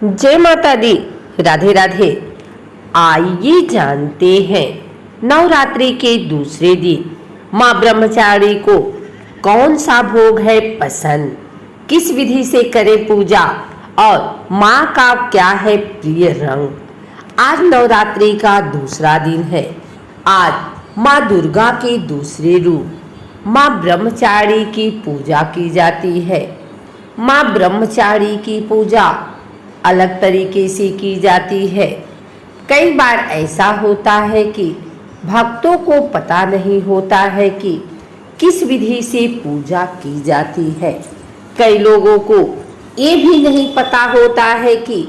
जय माता दी। राधे राधे। आइए जानते हैं नवरात्रि के दूसरे दिन माँ ब्रह्मचारी को कौन सा भोग है पसंद, किस विधि से करें पूजा और माँ का क्या है प्रिय रंग। आज नवरात्रि का दूसरा दिन है। आज माँ दुर्गा के दूसरे रूप माँ ब्रह्मचारी की पूजा की जाती है। माँ ब्रह्मचारी की पूजा अलग तरीके से की जाती है। कई बार ऐसा होता है कि भक्तों को पता नहीं होता है कि किस विधि से पूजा की जाती है। कई लोगों को ये भी नहीं पता होता है कि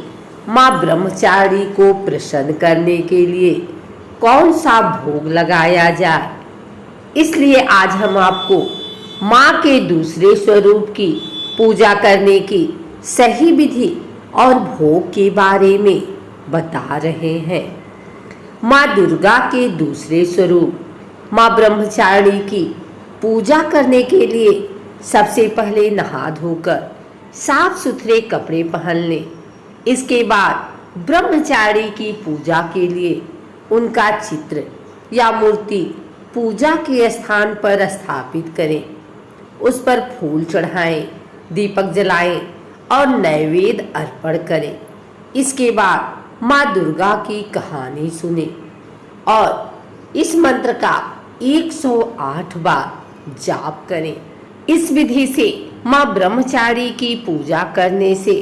माँ ब्रह्मचारी को प्रसन्न करने के लिए कौन सा भोग लगाया जाए। इसलिए आज हम आपको माँ के दूसरे स्वरूप की पूजा करने की सही विधि और भोग के बारे में बता रहे हैं। माँ दुर्गा के दूसरे स्वरूप माँ ब्रह्मचारी की पूजा करने के लिए सबसे पहले नहा धोकर साफ सुथरे कपड़े पहन लें। इसके बाद ब्रह्मचारी की पूजा के लिए उनका चित्र या मूर्ति पूजा के स्थान पर स्थापित करें। उस पर फूल चढ़ाएं, दीपक जलाएं और नैवेद्य अर्पण करें। इसके बाद माँ दुर्गा की कहानी सुने और इस मंत्र का 108 बार जाप करें। इस विधि से माँ ब्रह्मचारी की पूजा करने से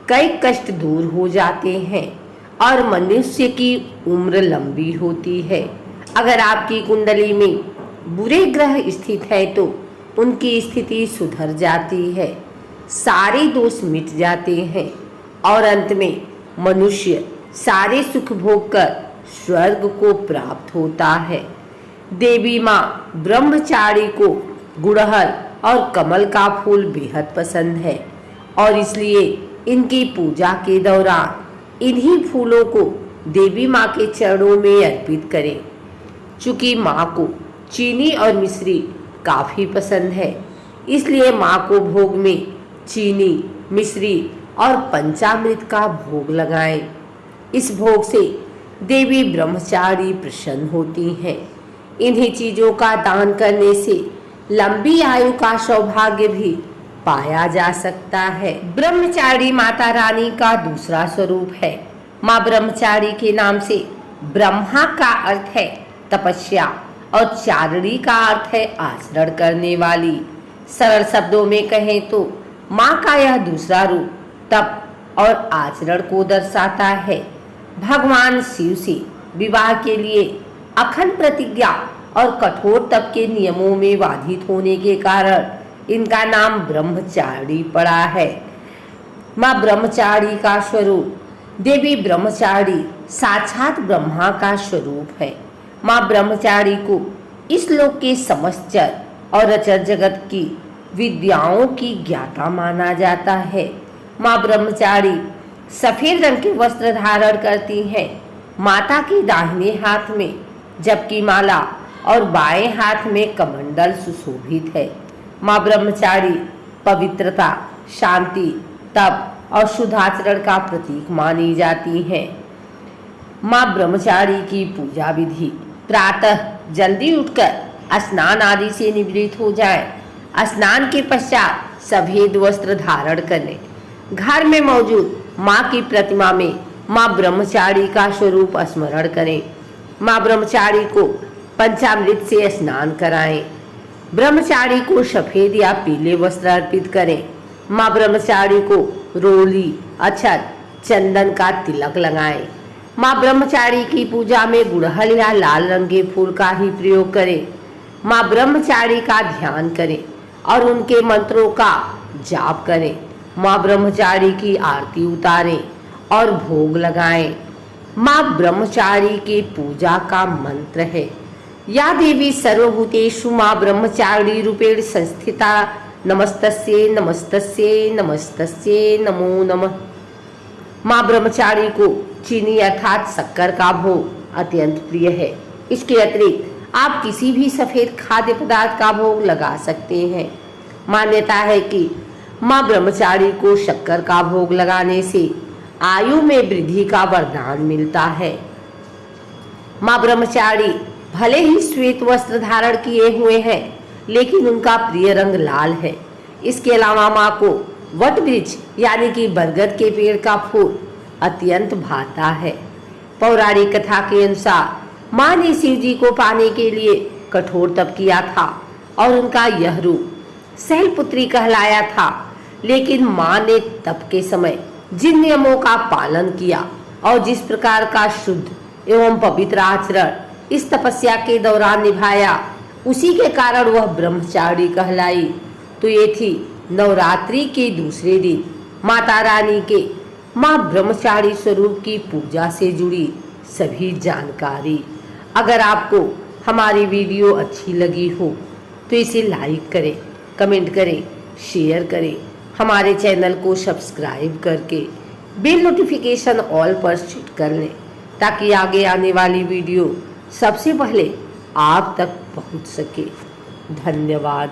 कई कष्ट दूर हो जाते हैं और मनुष्य की उम्र लंबी होती है। अगर आपकी कुंडली में बुरे ग्रह स्थित है तो उनकी स्थिति सुधर जाती है, सारे दोष मिट जाते हैं और अंत में मनुष्य सारे सुख भोग कर स्वर्ग को प्राप्त होता है। देवी माँ ब्रह्मचारी को गुड़हल और कमल का फूल बेहद पसंद है और इसलिए इनकी पूजा के दौरान इन्हीं फूलों को देवी माँ के चरणों में अर्पित करें। चूँकि माँ को चीनी और मिश्री काफ़ी पसंद है, इसलिए माँ को भोग में चीनी, मिश्री और पंचामृत का भोग लगाएं। इस भोग से देवी ब्रह्मचारी प्रसन्न होती हैं। इन्हीं चीज़ों का दान करने से लंबी आयु का सौभाग्य भी पाया जा सकता है। ब्रह्मचारी माता रानी का दूसरा स्वरूप है। माँ ब्रह्मचारी के नाम से ब्रह्मा का अर्थ है तपस्या और चारणी का अर्थ है आचरण करने वाली। सरल शब्दों में कहें तो माँ का यह दूसरा रूप तप और आचरण को दर्शाता है। भगवान शिव से विवाह के लिए अखंड प्रतिज्ञा और कठोर तप के नियमों में बाधित होने के कारण इनका नाम ब्रह्मचारी पड़ा है। माँ ब्रह्मचारी का स्वरूप देवी ब्रह्मचारी साक्षात ब्रह्मा का स्वरूप है। माँ ब्रह्मचारी को इस लोक के समस्त चर और अचर जगत की विद्याओं की ज्ञाता माना जाता है। माँ ब्रह्मचारी सफेद रंग के वस्त्र धारण करती हैं। माता के दाहिने हाथ में जबकि माला और बाएं हाथ में कमंडल सुशोभित है। माँ ब्रह्मचारी पवित्रता, शांति, तप और शुद्धाचरण का प्रतीक मानी जाती है। माँ ब्रह्मचारी की पूजा विधि: प्रातः जल्दी उठकर स्नान आदि से निवृत्त हो जाएं। स्नान के पश्चात सफेद वस्त्र धारण करें। घर में मौजूद माँ की प्रतिमा में माँ ब्रह्मचारी का स्वरूप स्मरण करें। माँ ब्रह्मचारी को पंचामृत से स्नान कराएं। ब्रह्मचारी को सफेद या पीले वस्त्र अर्पित करें। माँ ब्रह्मचारी को रोली, अक्षत, चंदन का तिलक लगाएं। माँ ब्रह्मचारी की पूजा में गुड़हल या लाल रंग के फूल का ही प्रयोग करें। माँ ब्रह्मचारी का ध्यान करें और उनके मंत्रों का जाप करें। माँ ब्रह्मचारी की आरती उतारें और भोग लगाएं। माँ ब्रह्मचारी की पूजा का मंत्र है: या देवी सर्वभूतेषु माँ ब्रह्मचारी रूपेण संस्थिता नमस्तस्यै नमस्तस्यै नमस्तस्यै नमो नमः। माँ ब्रह्मचारी को चीनी अर्थात शक्कर का भोग अत्यंत प्रिय है। इसके अतिरिक्त आप किसी भी सफेद खाद्य पदार्थ का भोग लगा सकते हैं। मान्यता है कि माँ ब्रह्मचारी को शक्कर का भोग लगाने से आयु में वृद्धि का वरदान मिलता है। माँ ब्रह्मचारी भले ही श्वेत वस्त्र धारण किए हुए हैं, लेकिन उनका प्रिय रंग लाल है। इसके अलावा माँ को वट वृक्ष यानी कि बरगद के पेड़ का फूल अत्यंत भाता है। पौराणिक कथा के अनुसार माँ ने शिव जी को पाने के लिए कठोर तप किया था और उनका यह रूप शैलपुत्री कहलाया था। लेकिन माँ ने तप के समय जिन नियमों का पालन किया और जिस प्रकार का शुद्ध एवं पवित्र आचरण इस तपस्या के दौरान निभाया, उसी के कारण वह ब्रह्मचारी कहलाई। तो ये थी नवरात्रि के दूसरे दिन माता रानी के माँ ब्रह्मचारी स्वरूप की पूजा से जुड़ी सभी जानकारी। अगर आपको हमारी वीडियो अच्छी लगी हो तो इसे लाइक करें, कमेंट करें, शेयर करें। हमारे चैनल को सब्सक्राइब करके बेल नोटिफिकेशन ऑल पर सेट कर लें, ताकि आगे आने वाली वीडियो सबसे पहले आप तक पहुंच सके। धन्यवाद।